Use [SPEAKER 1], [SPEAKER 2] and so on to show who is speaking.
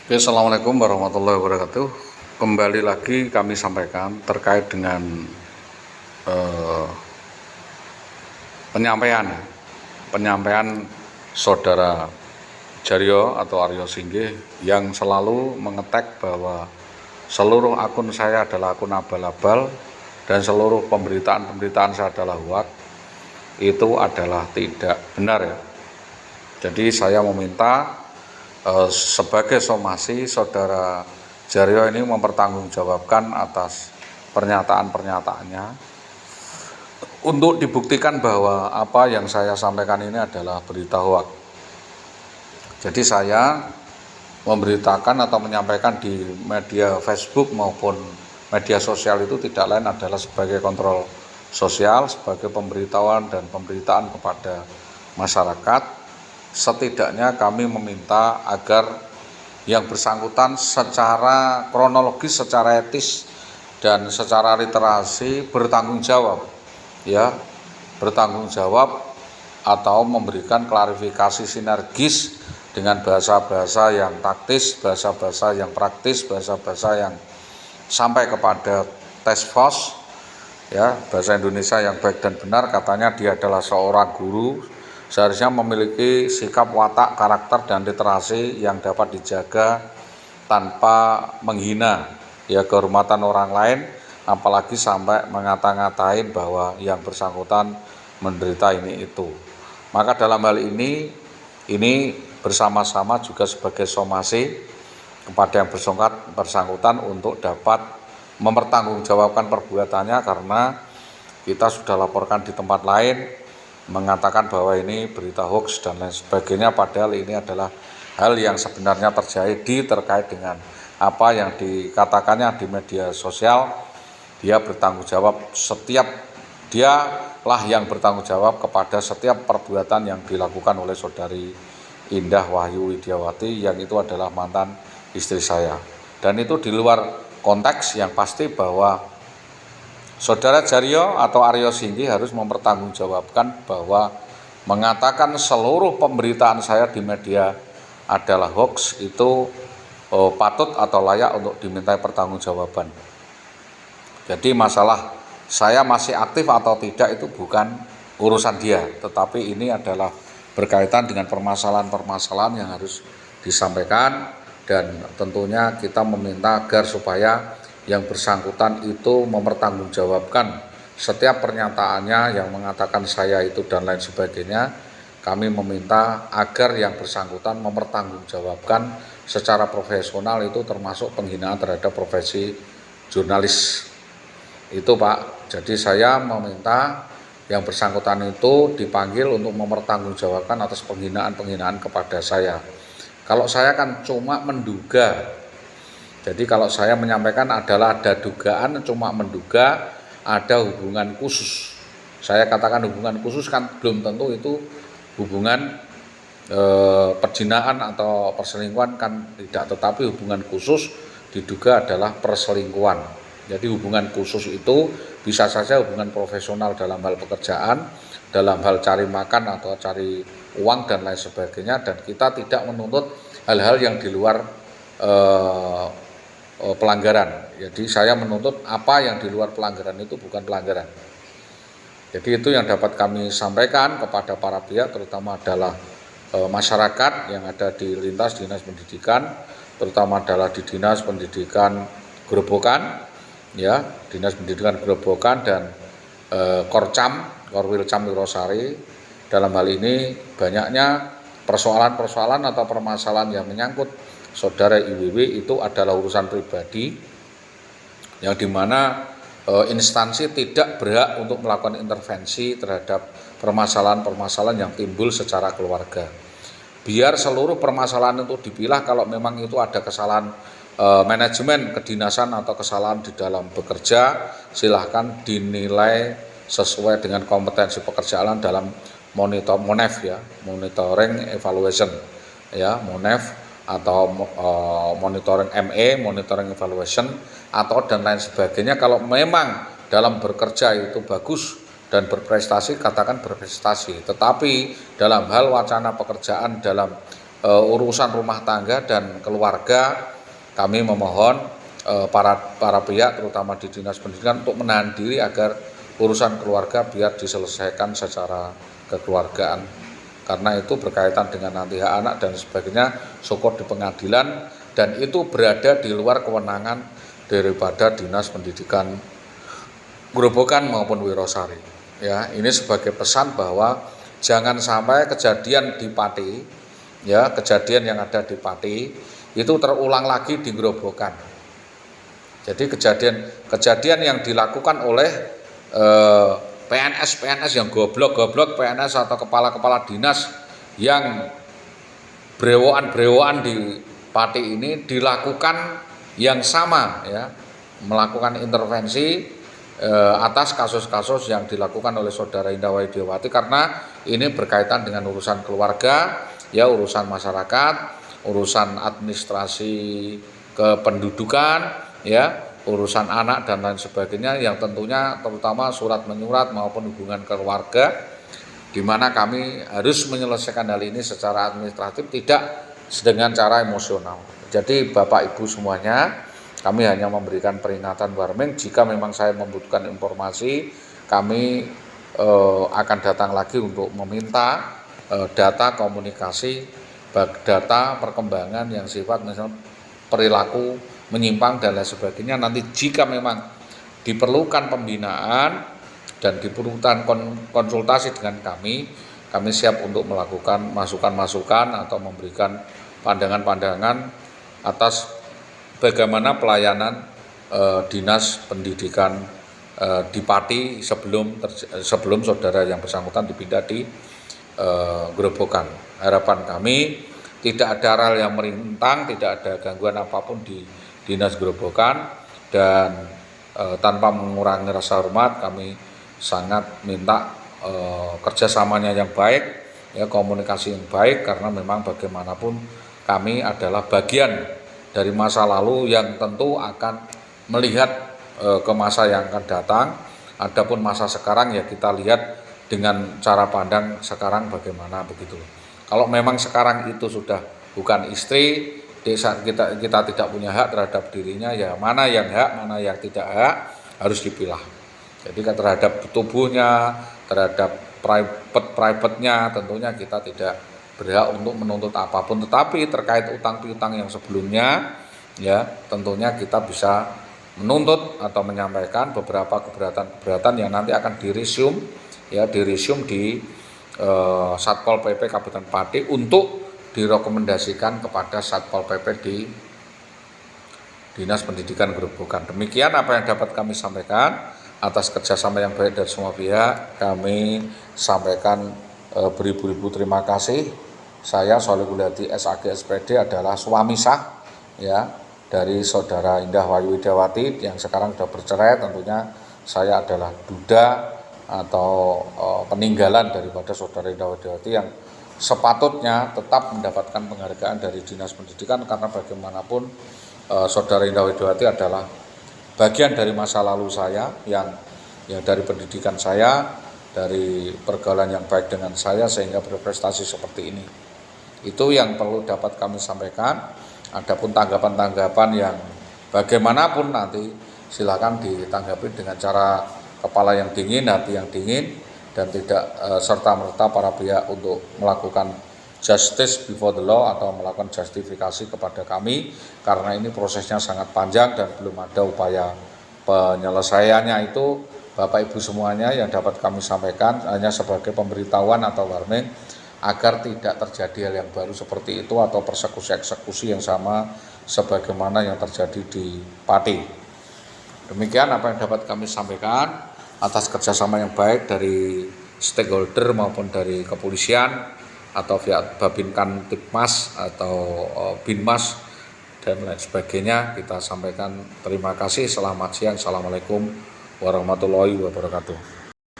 [SPEAKER 1] Oke, Assalamualaikum warahmatullahi wabarakatuh. Kembali lagi kami sampaikan terkait dengan eh, penyampaian saudara Jaryo atau Aryo Singgih yang selalu mengetek bahwa seluruh akun saya adalah akun abal-abal dan seluruh pemberitaan saya adalah hoax. Itu adalah tidak benar ya. Jadi saya meminta sebagai somasi saudara Jaryo ini mempertanggungjawabkan atas pernyataan-pernyataannya untuk dibuktikan bahwa apa yang saya sampaikan ini adalah berita hoax. Jadi saya memberitakan atau menyampaikan di media Facebook maupun media sosial itu tidak lain adalah sebagai kontrol sosial, sebagai pemberitahuan dan pemberitaan kepada masyarakat. Setidaknya kami meminta agar yang bersangkutan secara kronologis, secara etis dan secara literasi bertanggung jawab atau memberikan klarifikasi sinergis dengan bahasa-bahasa yang taktis, bahasa-bahasa yang praktis, bahasa-bahasa yang sampai kepada tes FOS bahasa Indonesia yang baik dan benar. Katanya dia adalah seorang guru, seharusnya memiliki sikap, watak, karakter, dan literasi yang dapat dijaga tanpa menghina kehormatan orang lain, apalagi sampai ngata-ngatain bahwa yang bersangkutan menderita ini itu. Maka dalam hal ini bersama-sama juga sebagai somasi kepada yang bersangkutan untuk dapat mempertanggungjawabkan perbuatannya, karena kita sudah laporkan di tempat lain mengatakan bahwa ini berita hoax dan lain sebagainya, padahal ini adalah hal yang sebenarnya terjadi terkait dengan apa yang dikatakannya di media sosial. Dia bertanggung jawab dialah yang bertanggung jawab kepada setiap perbuatan yang dilakukan oleh saudari Indah Wahyu Widiawati yang itu adalah mantan istri saya. Dan itu di luar konteks yang pasti bahwa saudara Jaryo atau Aryo Singgih harus mempertanggungjawabkan bahwa mengatakan seluruh pemberitaan saya di media adalah hoax itu patut atau layak untuk dimintai pertanggungjawaban. Jadi masalah saya masih aktif atau tidak itu bukan urusan dia, tetapi ini adalah berkaitan dengan permasalahan-permasalahan yang harus disampaikan, dan tentunya kita meminta agar supaya yang bersangkutan itu mempertanggungjawabkan setiap pernyataannya yang mengatakan saya itu dan lain sebagainya. Kami meminta agar yang bersangkutan mempertanggungjawabkan secara profesional, itu termasuk penghinaan terhadap profesi jurnalis itu, Pak. Jadi saya meminta yang bersangkutan itu dipanggil untuk mempertanggungjawabkan atas penghinaan kepada saya. Kalau saya kan cuma menduga. Jadi kalau saya menyampaikan adalah ada dugaan, cuma menduga ada hubungan khusus. Saya katakan hubungan khusus kan belum tentu itu hubungan perjinaan atau perselingkuhan kan tidak, tetapi hubungan khusus diduga adalah perselingkuhan. Jadi hubungan khusus itu bisa saja hubungan profesional dalam hal pekerjaan, dalam hal cari makan atau cari uang dan lain sebagainya, dan kita tidak menuntut hal-hal yang di luar pelanggaran. Jadi saya menuntut apa yang di luar pelanggaran itu bukan pelanggaran. Jadi itu yang dapat kami sampaikan kepada para pihak, terutama adalah masyarakat yang ada di lintas dinas pendidikan, terutama adalah di dinas pendidikan Grobogan, dinas pendidikan Grobogan dan Korwilcam Wirosari. Dalam hal ini banyaknya persoalan-persoalan atau permasalahan yang menyangkut saudara IWW itu adalah urusan pribadi yang dimana instansi tidak berhak untuk melakukan intervensi terhadap permasalahan-permasalahan yang timbul secara keluarga. Biar seluruh permasalahan itu dipilah, kalau memang itu ada kesalahan manajemen kedinasan atau kesalahan di dalam bekerja, silahkan dinilai sesuai dengan kompetensi pekerjaan dalam monitoring evaluation MONEV, atau monitoring ME, monitoring evaluation, atau dan lain sebagainya. Kalau memang dalam bekerja itu bagus dan berprestasi, katakan berprestasi. Tetapi dalam hal wacana pekerjaan, dalam urusan rumah tangga dan keluarga, kami memohon para pihak terutama di Dinas Pendidikan untuk menahan diri agar urusan keluarga biar diselesaikan secara kekeluargaan, karena itu berkaitan dengan nanti hak anak dan sebagainya, syukur di pengadilan, dan itu berada di luar kewenangan daripada Dinas Pendidikan Grobogan maupun Wirosari. Ya, ini sebagai pesan bahwa jangan sampai kejadian di Pati, ya, kejadian yang ada di Pati itu terulang lagi di Grobogan. Jadi kejadian yang dilakukan oleh PNS yang goblok PNS atau kepala dinas yang brewokan di Pati ini dilakukan yang sama, ya, melakukan intervensi atas kasus-kasus yang dilakukan oleh saudara Indah Widiawati, karena ini berkaitan dengan urusan keluarga, ya, urusan masyarakat, urusan administrasi kependudukan, ya, urusan anak dan lain sebagainya, yang tentunya terutama surat menyurat maupun hubungan keluarga, di mana kami harus menyelesaikan hal ini secara administratif, tidak dengan cara emosional. Jadi Bapak Ibu semuanya, kami hanya memberikan peringatan warning. Jika memang saya membutuhkan informasi, kami akan datang lagi untuk meminta data komunikasi, data perkembangan yang sifat misalnya perilaku menyimpang dan lain sebagainya. Nanti jika memang diperlukan pembinaan dan diperlukan konsultasi dengan kami siap untuk melakukan masukan-masukan atau memberikan pandangan-pandangan atas bagaimana pelayanan Dinas Pendidikan di Pati sebelum saudara yang bersangkutan dipindah di Grobogan. Harapan kami tidak ada hal yang merintang, tidak ada gangguan apapun di Dinas Grobogan, dan tanpa mengurangi rasa hormat kami sangat minta kerjasamanya yang baik, ya, komunikasi yang baik, karena memang bagaimanapun kami adalah bagian dari masa lalu yang tentu akan melihat ke masa yang akan datang. Adapun masa sekarang, ya, kita lihat dengan cara pandang sekarang bagaimana, begitu. Kalau memang sekarang itu sudah bukan istri, kita tidak punya hak terhadap dirinya, ya, mana yang hak, mana yang tidak hak, harus dipilah. Jadi terhadap tubuhnya, terhadap private-nya tentunya kita tidak berhak untuk menuntut apapun. Tetapi terkait utang piutang yang sebelumnya, ya, tentunya kita bisa menuntut atau menyampaikan beberapa keberatan yang nanti akan diresume di Satpol PP Kabupaten Pati untuk direkomendasikan kepada Satpol PP di Dinas Pendidikan Grobogan. Demikian apa yang dapat kami sampaikan. Atas kerjasama yang baik dari semua pihak, kami sampaikan beribu-ribu terima kasih. Saya Sholihul Hadi SAG SPD adalah suami sah, ya, dari saudara Indah Widiawati yang sekarang sudah bercerai. Tentunya saya adalah duda atau peninggalan daripada saudara Indah Widiawati yang sepatutnya tetap mendapatkan penghargaan dari Dinas Pendidikan, karena bagaimanapun saudara Indah Widiawati adalah bagian dari masa lalu saya yang dari pendidikan saya, dari pergaulan yang baik dengan saya sehingga berprestasi seperti ini. Itu yang perlu dapat kami sampaikan. Adapun tanggapan-tanggapan yang bagaimanapun nanti silakan ditanggapi dengan cara kepala yang dingin, hati yang dingin, dan tidak serta-merta para pihak untuk melakukan justice before the law atau melakukan justifikasi kepada kami, karena ini prosesnya sangat panjang dan belum ada upaya penyelesaiannya. Itu Bapak Ibu semuanya yang dapat kami sampaikan hanya sebagai pemberitahuan atau warning agar tidak terjadi hal yang baru seperti itu atau persekusi-eksekusi yang sama sebagaimana yang terjadi di Pati. Demikian apa yang dapat kami sampaikan atas kerjasama yang baik dari stakeholder maupun dari kepolisian atau via Babinkan Tipmas atau Binmas dan lain sebagainya. Kita sampaikan terima kasih, selamat siang, assalamualaikum warahmatullahi wabarakatuh.